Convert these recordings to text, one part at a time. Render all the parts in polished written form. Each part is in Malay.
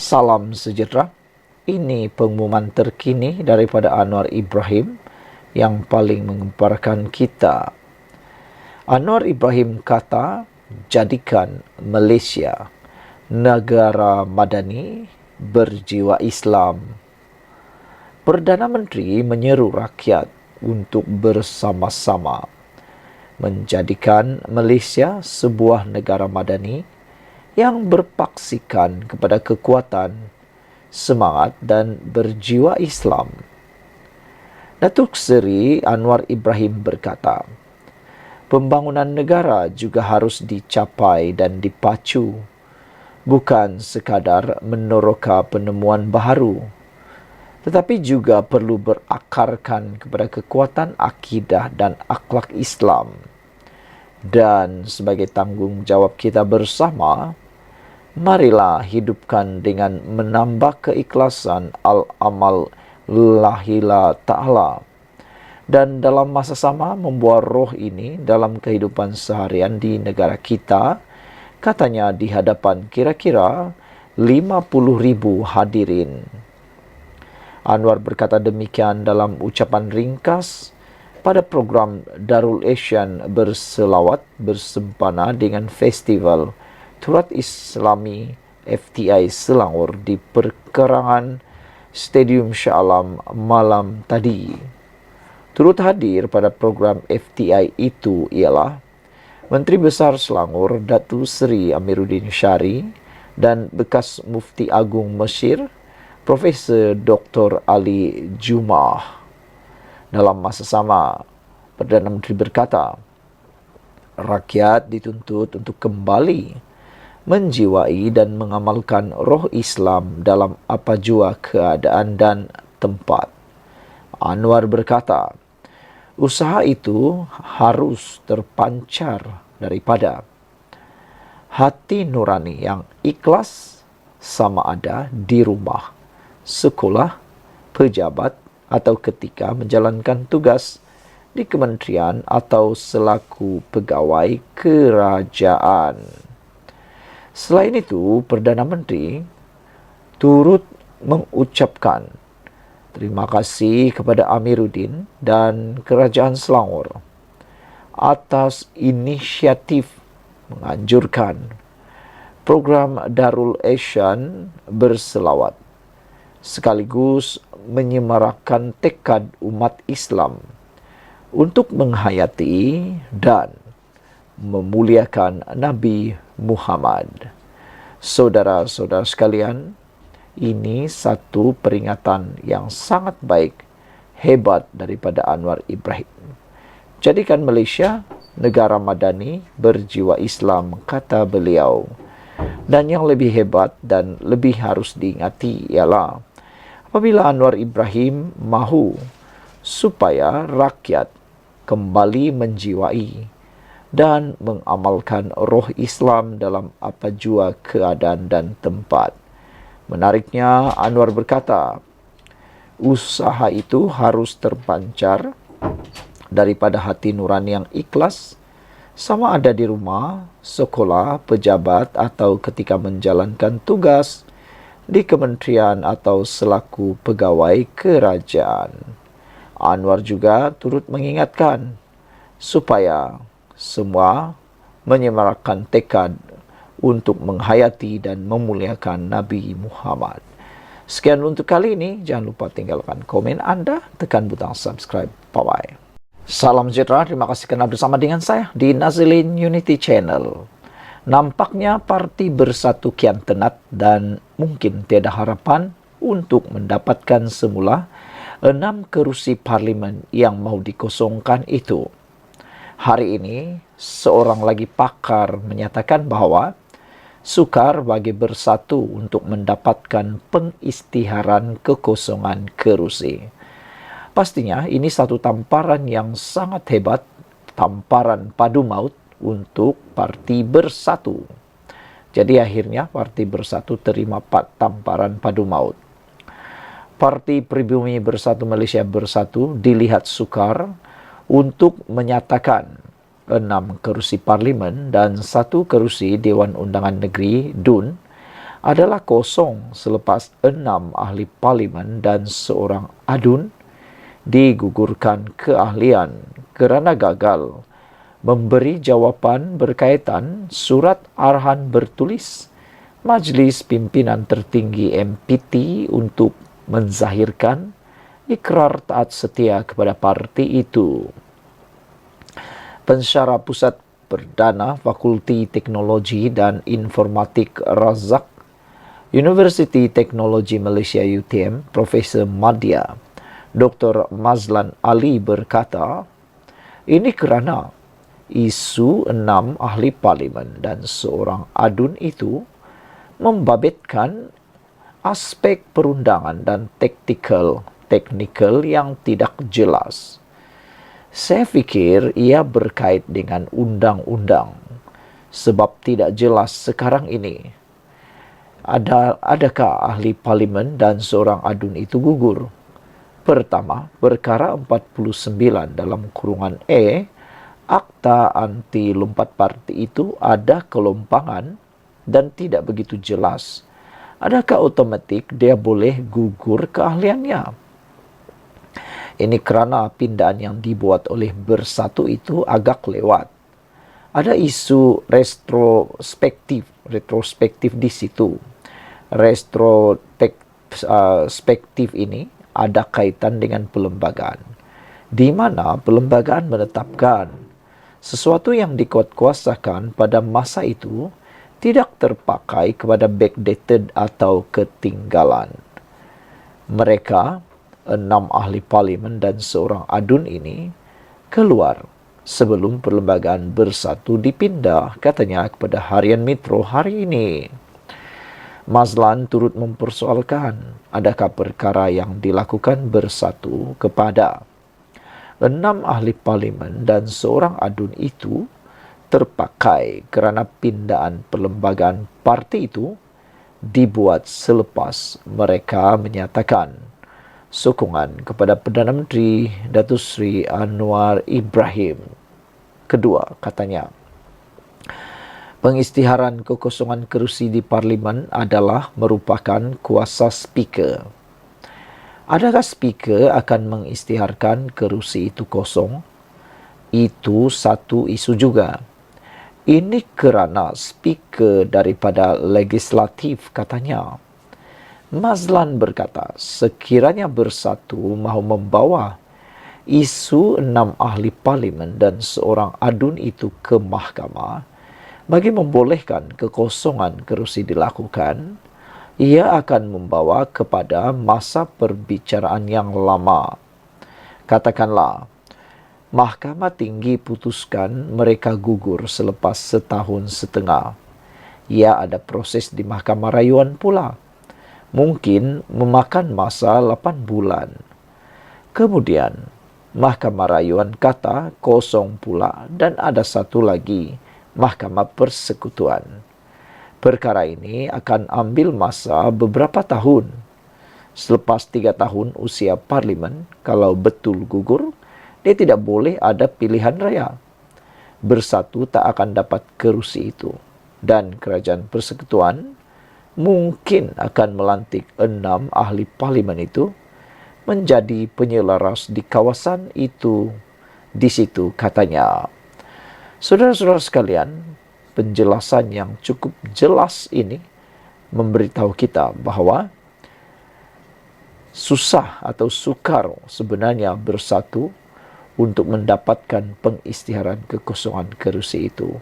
Salam sejahtera. Ini pengumuman terkini daripada Anwar Ibrahim yang paling menggemparkan kita. Anwar Ibrahim kata, jadikan Malaysia negara madani berjiwa Islam. Perdana Menteri menyeru rakyat untuk bersama-sama menjadikan Malaysia sebuah negara madani yang berpaksikan kepada kekuatan, semangat dan berjiwa Islam. Datuk Seri Anwar Ibrahim berkata, pembangunan negara juga harus dicapai dan dipacu, bukan sekadar meneroka penemuan baharu, tetapi juga perlu berakarkan kepada kekuatan akidah dan akhlak Islam. Dan sebagai tanggungjawab kita bersama, marilah hidupkan dengan menambah keikhlasan al-amal lillahi ta'ala. Dan dalam masa sama membawa roh ini dalam kehidupan seharian di negara kita, katanya di hadapan kira-kira 50,000 hadirin. Anwar berkata demikian dalam ucapan ringkas pada program Darul Ihsan berselawat bersempena dengan Festival Turut Islami FTI Selangor di perkerangan Stadium Shah Alam malam tadi. Turut hadir pada program FTI itu ialah Menteri Besar Selangor Datuk Seri Amiruddin Syari dan bekas Mufti Agung Mesir Profesor Dr. Ali Jumah. Dalam masa sama, Perdana Menteri berkata, rakyat dituntut untuk kembali menjiwai dan mengamalkan roh Islam dalam apa jua keadaan dan tempat. Anwar berkata, usaha itu harus terpancar daripada hati nurani yang ikhlas, sama ada di rumah, sekolah, pejabat, atau ketika menjalankan tugas di kementerian atau selaku pegawai kerajaan. Selain itu, Perdana Menteri turut mengucapkan terima kasih kepada Amiruddin dan Kerajaan Selangor atas inisiatif menganjurkan program Darul Ihsan berselawat, sekaligus menyemarakkan tekad umat Islam untuk menghayati dan memuliakan Nabi Muhammad. Saudara-saudara sekalian, ini satu peringatan yang sangat baik, hebat daripada Anwar Ibrahim. Jadikan Malaysia negara madani berjiwa Islam, kata beliau. Dan yang lebih hebat dan lebih harus diingati ialah apabila Anwar Ibrahim mahu supaya rakyat kembali menjiwai dan mengamalkan roh Islam dalam apa jua keadaan dan tempat. Menariknya, Anwar berkata, usaha itu harus terpancar daripada hati nurani yang ikhlas, sama ada di rumah, sekolah, pejabat, atau ketika menjalankan tugas di kementerian atau selaku pegawai kerajaan. Anwar juga turut mengingatkan supaya semua menyemarakkan tekad untuk menghayati dan memuliakan Nabi Muhammad. Sekian untuk kali ini. Jangan lupa tinggalkan komen Anda, tekan butang subscribe. Bye-bye. Salam sejahtera, terima kasih kerana bersama dengan saya di Nazilin Unity Channel. Nampaknya parti Bersatu kian tenat dan mungkin tiada harapan untuk mendapatkan semula 6 kerusi parlimen yang mau dikosongkan itu. Hari ini, seorang lagi pakar menyatakan bahawa sukar bagi Bersatu untuk mendapatkan pengisytiharan kekosongan kerusi. Pastinya ini satu tamparan yang sangat hebat, tamparan padu maut untuk Parti Bersatu. Jadi akhirnya Parti Bersatu terima tamparan padu maut. Parti Pribumi Bersatu Malaysia Bersatu dilihat sukar untuk menyatakan 6 kerusi parlimen dan 1 kerusi Dewan Undangan Negeri DUN adalah kosong selepas 6 ahli parlimen dan seorang adun digugurkan keahlian kerana gagal memberi jawapan berkaitan surat arahan bertulis Majlis Pimpinan Tertinggi MPT untuk menzahirkan ikrar taat setia kepada parti itu. Pensyarah Pusat Perdana Fakulti Teknologi dan Informatik Razak Universiti Teknologi Malaysia UTM, Profesor Madya Dr. Mazlan Ali berkata, ini kerana isu 6 ahli parlimen dan seorang adun itu membabitkan aspek perundangan dan teknikal yang tidak jelas. Saya fikir ia berkait dengan undang-undang sebab tidak jelas sekarang ini. Adakah ahli parlimen dan seorang adun itu gugur? Pertama, perkara 49 dalam kurungan E, Akta Anti Lompat Parti itu ada kelompangan dan tidak begitu jelas. Adakah otomatik dia boleh gugur keahliannya? Ini kerana pindahan yang dibuat oleh Bersatu itu agak lewat. Ada isu retrospektif di situ. Retrospektif ini ada kaitan dengan perlembagaan, di mana perlembagaan menetapkan sesuatu yang dikuatkuasakan pada masa itu tidak terpakai kepada backdated atau ketinggalan. Mereka, 6 ahli parlimen dan seorang adun ini, keluar sebelum perlembagaan Bersatu dipindah, katanya, kepada Harian Metro hari ini. Mazlan turut mempersoalkan adakah perkara yang dilakukan Bersatu kepada 6 ahli parlimen dan seorang adun itu terpakai kerana pindahan perlembagaan parti itu dibuat selepas mereka menyatakan sokongan kepada Perdana Menteri Datuk Seri Anwar Ibrahim. Kedua, katanya, pengisytiharan kekosongan kerusi di parlimen adalah merupakan kuasa speaker. Adakah speaker akan mengisytiharkan kerusi itu kosong? Itu satu isu juga. Ini kerana speaker daripada legislatif, katanya. Mazlan berkata, sekiranya Bersatu mahu membawa isu 6 ahli parlimen dan seorang adun itu ke mahkamah bagi membolehkan kekosongan kerusi dilakukan, ia akan membawa kepada masa perbicaraan yang lama. Katakanlah, Mahkamah Tinggi putuskan mereka gugur selepas 1.5 tahun. Ia ada proses di Mahkamah Rayuan pula. Mungkin memakan masa 8 bulan. Kemudian, Mahkamah Rayuan kata kosong pula dan ada satu lagi, Mahkamah Persekutuan. Perkara ini akan ambil masa beberapa tahun. Selepas 3 tahun usia parlimen, kalau betul gugur, dia tidak boleh ada pilihan raya. Bersatu tak akan dapat kerusi itu. Dan kerajaan persekutuan mungkin akan melantik 6 ahli parlimen itu menjadi penyelaras di kawasan itu. Di situ, katanya. Saudara-saudara sekalian, penjelasan yang cukup jelas ini memberitahu kita bahawa susah atau sukar sebenarnya Bersatu untuk mendapatkan pengisytiharan kekosongan kerusi itu.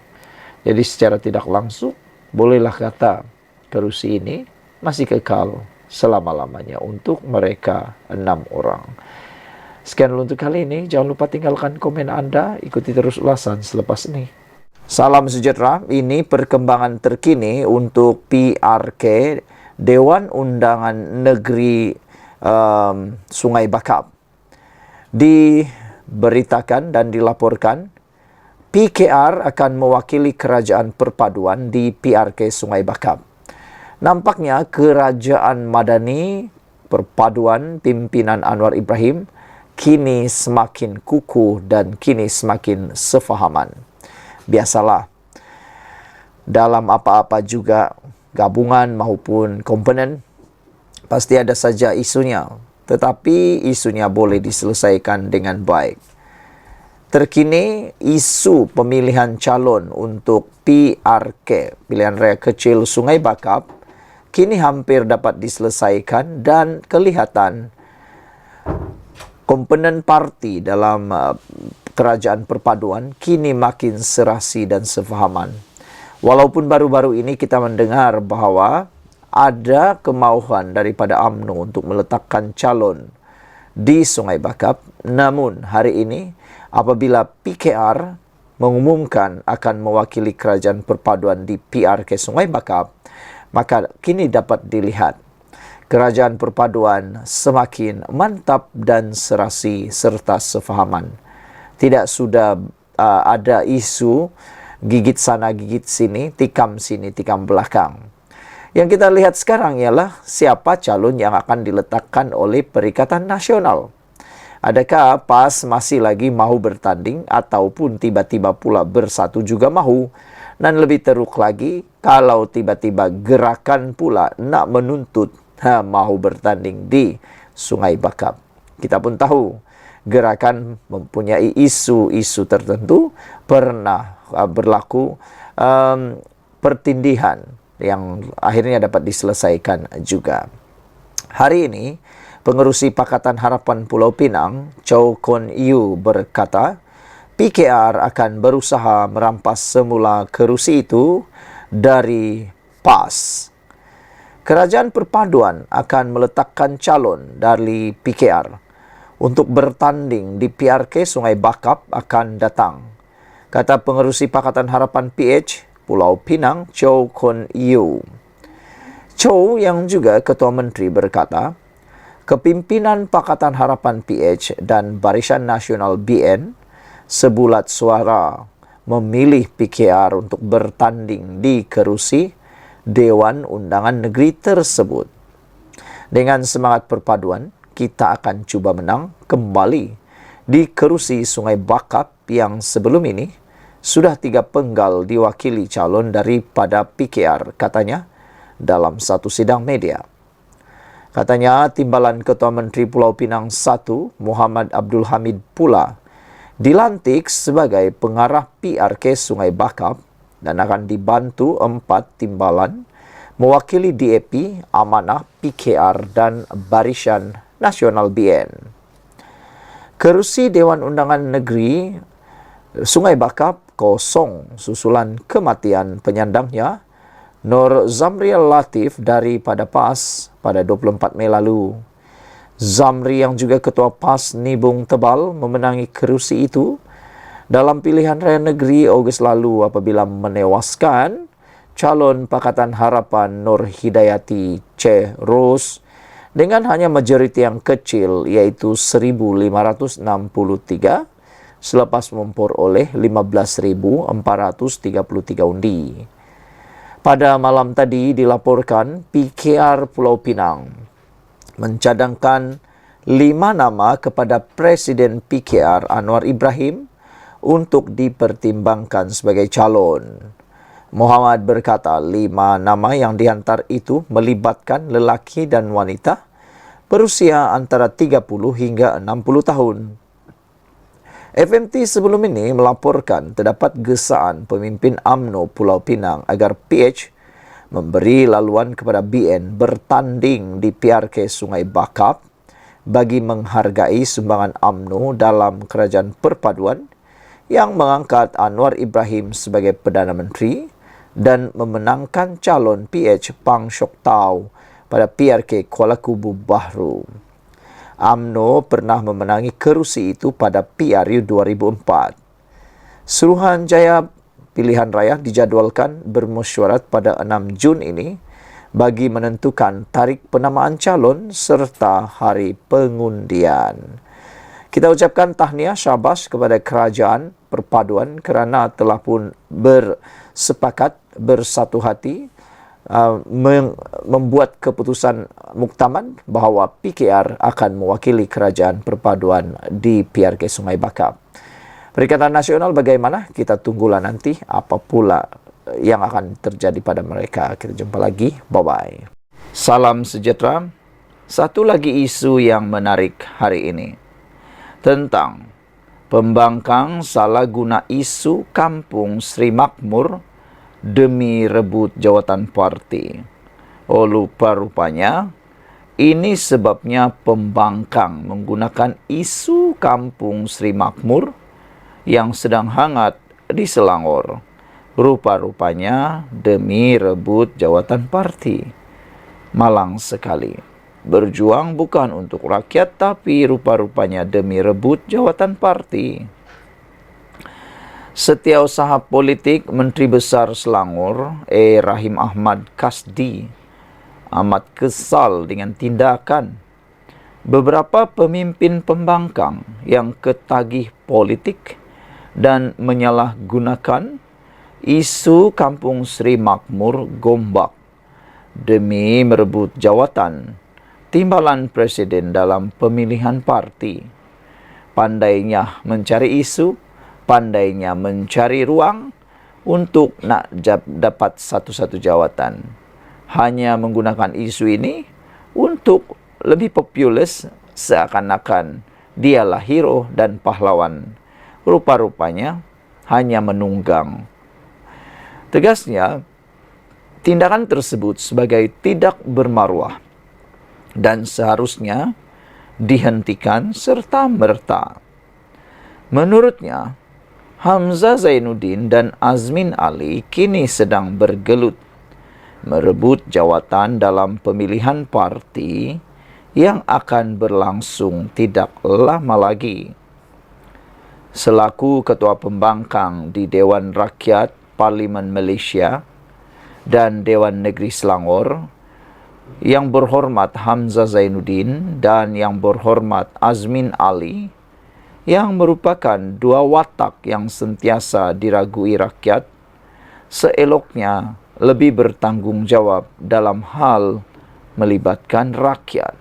Jadi secara tidak langsung, bolehlah kata kerusi ini masih kekal selama-lamanya untuk mereka 6 orang. Sekian dulu untuk kali ini. Jangan lupa tinggalkan komen Anda. Ikuti terus ulasan selepas ini. Salam sejahtera. Ini perkembangan terkini untuk PRK Dewan Undangan Negeri Sungai Bakap. Diberitakan dan dilaporkan PKR akan mewakili kerajaan perpaduan di PRK Sungai Bakap. Nampaknya kerajaan Madani perpaduan pimpinan Anwar Ibrahim kini semakin kukuh dan kini semakin sefahaman. Biasalah, dalam apa-apa juga gabungan maupun komponen, pasti ada saja isunya. Tetapi isunya boleh diselesaikan dengan baik. Terkini, isu pemilihan calon untuk PRK, pilihan raya kecil Sungai Bakap, kini hampir dapat diselesaikan dan kelihatan komponen parti dalam kerajaan perpaduan kini makin serasi dan sefahaman. Walaupun baru-baru ini kita mendengar bahawa ada kemauan daripada UMNO untuk meletakkan calon di Sungai Bakap, namun hari ini apabila PKR mengumumkan akan mewakili kerajaan perpaduan di PRK Sungai Bakap, maka kini dapat dilihat kerajaan perpaduan semakin mantap dan serasi serta sefahaman. Tidak sudah ada isu gigit sana gigit sini, tikam sini tikam belakang. Yang kita lihat sekarang ialah siapa calon yang akan diletakkan oleh Perikatan Nasional. Adakah PAS masih lagi mahu bertanding ataupun tiba-tiba pula Bersatu juga mahu? Dan lebih teruk lagi, kalau tiba-tiba gerakan pula nak menuntut mahu bertanding di Sungai Bakap. Kita pun tahu, gerakan mempunyai isu-isu tertentu, pernah berlaku pertindihan yang akhirnya dapat diselesaikan juga. Hari ini, Pengerusi Pakatan Harapan Pulau Pinang, Chow Kon Yu berkata, PKR akan berusaha merampas semula kerusi itu dari PAS. Kerajaan Perpaduan akan meletakkan calon dari PKR untuk bertanding di PRK Sungai Bakap akan datang, kata Pengerusi Pakatan Harapan PH Pulau Pinang, Chow Kon Yu. Chow yang juga Ketua Menteri berkata, kepimpinan Pakatan Harapan PH dan Barisan Nasional BN sebulat suara memilih PKR untuk bertanding di kerusi Dewan Undangan Negeri tersebut. Dengan semangat perpaduan, kita akan cuba menang kembali di kerusi Sungai Bakap yang sebelum ini sudah 3 penggal diwakili calon daripada PKR, katanya dalam satu sidang media. Katanya, Timbalan Ketua Menteri Pulau Pinang I, Muhammad Abdul Hamid pula dilantik sebagai pengarah PRK Sungai Bakap dan akan dibantu 4 timbalan mewakili DAP, Amanah, PKR dan Barisan Nasional BN. Kerusi Dewan Undangan Negeri Sungai Bakap kosong susulan kematian penyandangnya Nur Zamriel Latif daripada PAS pada 24 Mei lalu. Zamri yang juga Ketua PAS Nibung Tebal memenangi kerusi itu dalam pilihan raya negeri Ogos lalu apabila menewaskan calon Pakatan Harapan Nur Hidayati C. Ros dengan hanya majoriti yang kecil iaitu 1.563 selepas memperoleh 15.433 undi. Pada malam tadi dilaporkan PKR Pulau Pinang mencadangkan 5 nama kepada Presiden PKR Anwar Ibrahim untuk dipertimbangkan sebagai calon. Muhammad berkata 5 nama yang dihantar itu melibatkan lelaki dan wanita berusia antara 30 hingga 60 tahun. FMT sebelum ini melaporkan terdapat gesaan pemimpin UMNO Pulau Pinang agar PH memberi laluan kepada BN bertanding di PRK Sungai Bakap bagi menghargai sumbangan UMNO dalam kerajaan perpaduan yang mengangkat Anwar Ibrahim sebagai Perdana Menteri dan memenangkan calon PH Pang Syok Tau pada PRK Kuala Kubu Bahru. UMNO pernah memenangi kerusi itu pada PRU 2004. Suruhanjaya pilihan raya dijadwalkan bermesyuarat pada 6 Jun ini bagi menentukan tarikh penamaan calon serta hari pengundian. Kita ucapkan tahniah syabas kepada kerajaan perpaduan kerana telah pun bersepakat bersatu hati membuat keputusan muktamad bahawa PKR akan mewakili kerajaan perpaduan di PRK Sungai Bakap. Perikatan Nasional bagaimana? Kita tunggulah nanti apa pula yang akan terjadi pada mereka. Kita jumpa lagi. Bye-bye. Salam sejahtera. Satu lagi isu yang menarik hari ini tentang pembangkang salah guna isu kampung Sri Makmur demi rebut jawatan parti. Rupa-rupanya ini sebabnya pembangkang menggunakan isu kampung Sri Makmur yang sedang hangat di Selangor. Rupa-rupanya demi rebut jawatan parti. Malang sekali. Berjuang bukan untuk rakyat, tapi rupa-rupanya demi rebut jawatan parti. Setiausaha politik Menteri Besar Selangor, Rahim Ahmad Kasdi, amat kesal dengan tindakan beberapa pemimpin pembangkang yang ketagih politik dan menyalahgunakan isu kampung Sri Makmur Gombak demi merebut jawatan timbalan presiden dalam pemilihan parti. Pandainya mencari isu, pandainya mencari ruang untuk nak dapat satu-satu jawatan. Hanya menggunakan isu ini untuk lebih populis, seakan-akan dialah hero dan pahlawan. Rupa-rupanya hanya menunggang. Tegasnya, tindakan tersebut sebagai tidak bermaruah dan seharusnya dihentikan serta-merta. Menurutnya, Hamzah Zainuddin dan Azmin Ali kini sedang bergelut merebut jawatan dalam pemilihan parti yang akan berlangsung tidak lama lagi. Selaku Ketua Pembangkang di Dewan Rakyat Parlimen Malaysia dan Dewan Negeri Selangor, Yang Berhormat Hamzah Zainuddin dan Yang Berhormat Azmin Ali, yang merupakan dua watak yang sentiasa diragui rakyat, seeloknya lebih bertanggung jawab dalam hal melibatkan rakyat.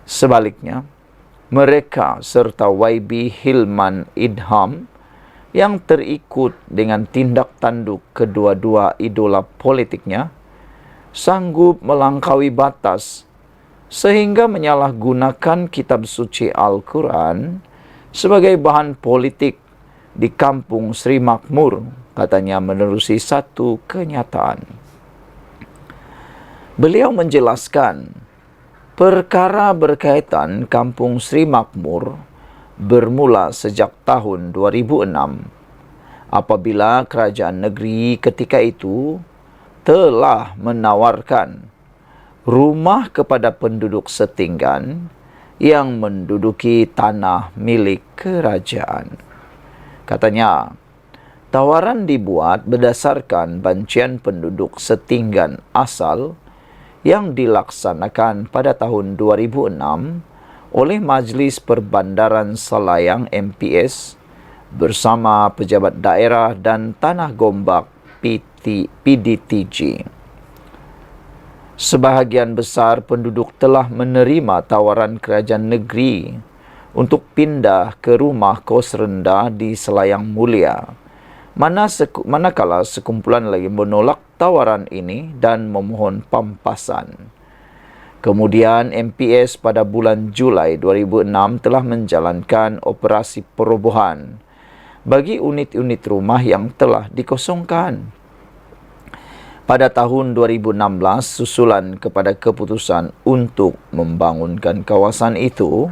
Sebaliknya, mereka serta YB Hilman Idham yang terikut dengan tindak tanduk kedua-dua idola politiknya sanggup melangkaui batas sehingga menyalahgunakan kitab suci Al-Quran sebagai bahan politik di kampung Sri Makmur, katanya menerusi satu kenyataan. Beliau menjelaskan, perkara berkaitan kampung Sri Makmur bermula sejak tahun 2006 apabila kerajaan negeri ketika itu telah menawarkan rumah kepada penduduk setinggan yang menduduki tanah milik kerajaan. Katanya, tawaran dibuat berdasarkan bancian penduduk setinggan asal yang dilaksanakan pada tahun 2006 oleh Majlis Perbandaran Selayang MPS bersama pejabat daerah dan Tanah Gombak PDTG. Sebahagian besar penduduk telah menerima tawaran kerajaan negeri untuk pindah ke rumah kos rendah di Selayang Mulia, manakala sekumpulan lagi menolak tawaran ini dan memohon pampasan. Kemudian MPS pada bulan Julai 2006 telah menjalankan operasi perobohan bagi unit-unit rumah yang telah dikosongkan. Pada tahun 2016, susulan kepada keputusan untuk membangunkan kawasan itu,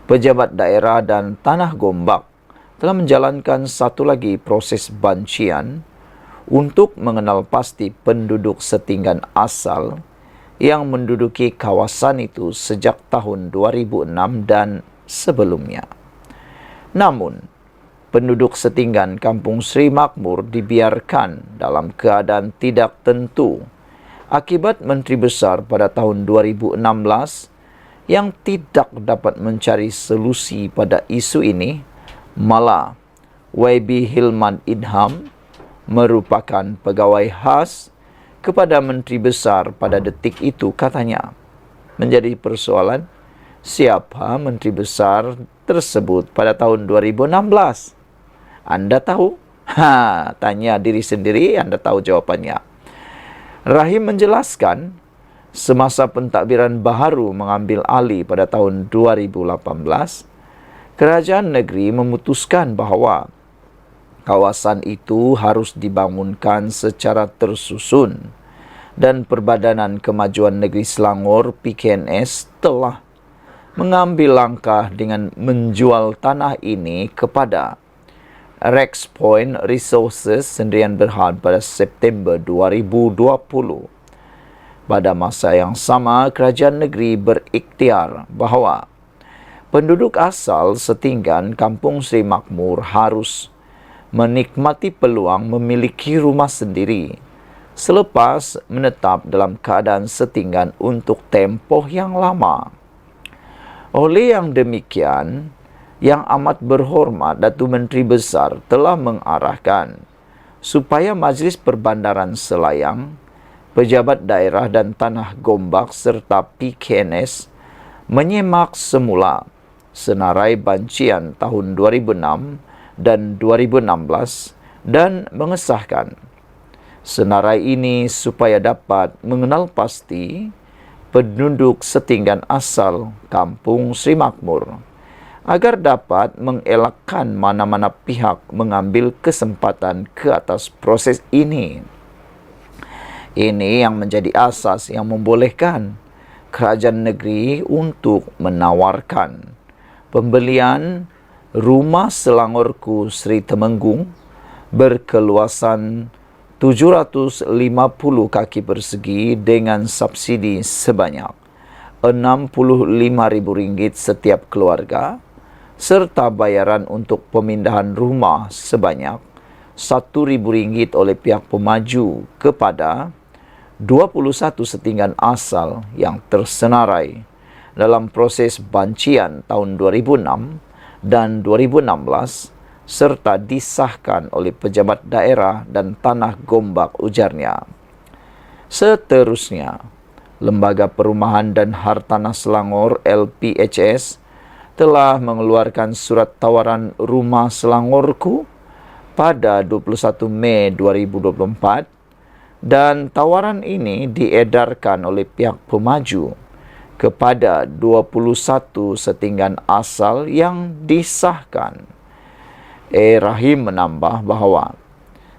pejabat daerah dan Tanah Gombak telah menjalankan satu lagi proses bancian untuk mengenal pasti penduduk setinggan asal yang menduduki kawasan itu sejak tahun 2006 dan sebelumnya. Namun, penduduk setinggan kampung Sri Makmur dibiarkan dalam keadaan tidak tentu akibat Menteri Besar pada tahun 2016 yang tidak dapat mencari solusi pada isu ini. Malah, YB Hilman Idham merupakan pegawai khas kepada Menteri Besar pada detik itu, katanya. Menjadi persoalan, siapa Menteri Besar tersebut pada tahun 2016? Anda tahu? Tanya diri sendiri, Anda tahu jawabannya. Rahim menjelaskan, semasa pentadbiran baharu mengambil alih pada tahun 2018, kerajaan negeri memutuskan bahawa kawasan itu harus dibangunkan secara tersusun dan Perbadanan Kemajuan Negeri Selangor (PKNS) telah mengambil langkah dengan menjual tanah ini kepada Rex Point Resources Sdn Bhd pada September 2020. Pada masa yang sama, kerajaan negeri berikhtiar bahawa penduduk asal setinggan Kampung Seri Makmur harus menikmati peluang memiliki rumah sendiri selepas menetap dalam keadaan setinggan untuk tempoh yang lama. Oleh yang demikian, Yang Amat Berhormat Datuk Menteri Besar telah mengarahkan supaya Majlis Perbandaran Selayang, Pejabat Daerah dan Tanah Gombak serta PKNS menyemak semula senarai bancian tahun 2006 dan 2016 dan mengesahkan senarai ini supaya dapat mengenal pasti penduduk setinggan asal Kampung Seri Makmur, agar dapat mengelakkan mana-mana pihak mengambil kesempatan ke atas proses ini. Ini yang menjadi asas yang membolehkan kerajaan negeri untuk menawarkan pembelian rumah Selangorku Seri Temenggung berkeluasan 750 kaki persegi dengan subsidi sebanyak RM65,000 setiap keluarga, serta bayaran untuk pemindahan rumah sebanyak RM1,000 oleh pihak pemaju kepada 21 setinggan asal yang tersenarai dalam proses bancian tahun 2006 dan 2016 serta disahkan oleh Pejabat Daerah dan Tanah Gombak, ujarnya. Seterusnya, Lembaga Perumahan dan Hartanah Selangor LPHS telah mengeluarkan surat tawaran rumah Selangorku pada 21 Mei 2024 dan tawaran ini diedarkan oleh pihak pemaju kepada 21 setinggan asal yang disahkan. Rahim menambah bahawa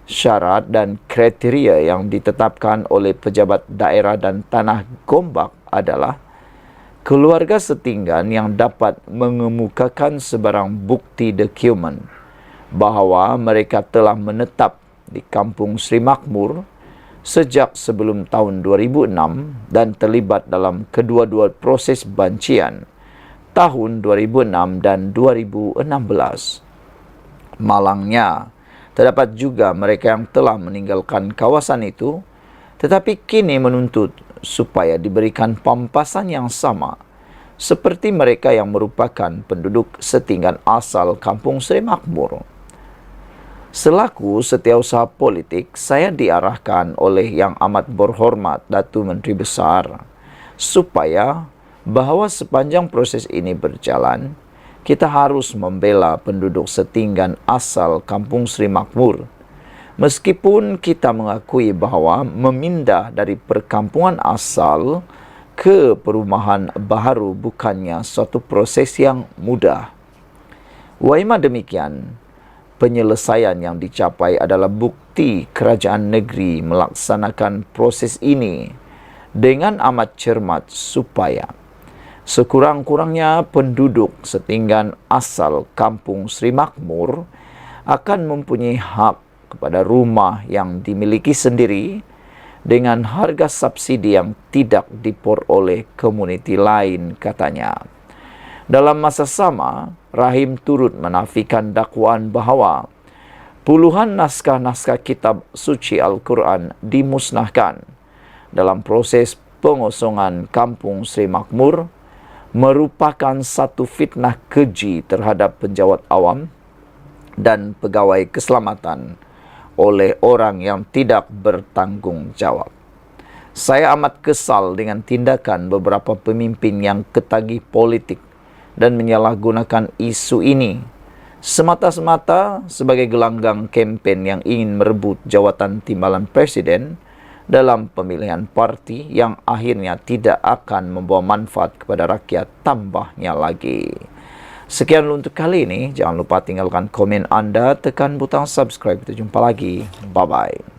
syarat dan kriteria yang ditetapkan oleh Pejabat Daerah dan Tanah Gombak adalah keluarga setinggan yang dapat mengemukakan sebarang bukti dokumen bahawa mereka telah menetap di Kampung Seri Makmur sejak sebelum tahun 2006 dan terlibat dalam kedua-dua proses bancian tahun 2006 dan 2016. Malangnya, terdapat juga mereka yang telah meninggalkan kawasan itu tetapi kini menuntut supaya diberikan pampasan yang sama seperti mereka yang merupakan penduduk setinggan asal Kampung Seri Makmur. Selaku setiausaha politik, saya diarahkan oleh Yang Amat Berhormat Datuk Menteri Besar supaya bahawa sepanjang proses ini berjalan, kita harus membela penduduk setinggan asal Kampung Seri Makmur. Meskipun kita mengakui bahawa memindah dari perkampungan asal ke perumahan baharu bukannya suatu proses yang mudah. Waima demikian, penyelesaian yang dicapai adalah bukti kerajaan negeri melaksanakan proses ini dengan amat cermat supaya sekurang-kurangnya penduduk setinggan asal Kampung Seri Makmur akan mempunyai hak kepada rumah yang dimiliki sendiri dengan harga subsidi yang tidak diperoleh komuniti lain, katanya. Dalam masa sama, Rahim turut menafikan dakwaan bahawa puluhan naskah-naskah kitab suci Al-Quran dimusnahkan dalam proses pengosongan Kampung Seri Makmur merupakan satu fitnah keji terhadap penjawat awam dan pegawai keselamatan oleh orang yang tidak bertanggungjawab. Saya amat kesal dengan tindakan beberapa pemimpin yang ketagih politik dan menyalahgunakan isu ini semata-mata sebagai gelanggang kempen yang ingin merebut jawatan timbalan presiden dalam pemilihan parti yang akhirnya tidak akan membawa manfaat kepada rakyat tambahnya lagi. Sekian untuk kali ini. Jangan lupa tinggalkan komen anda, tekan butang subscribe. Kita jumpa lagi. Bye-bye.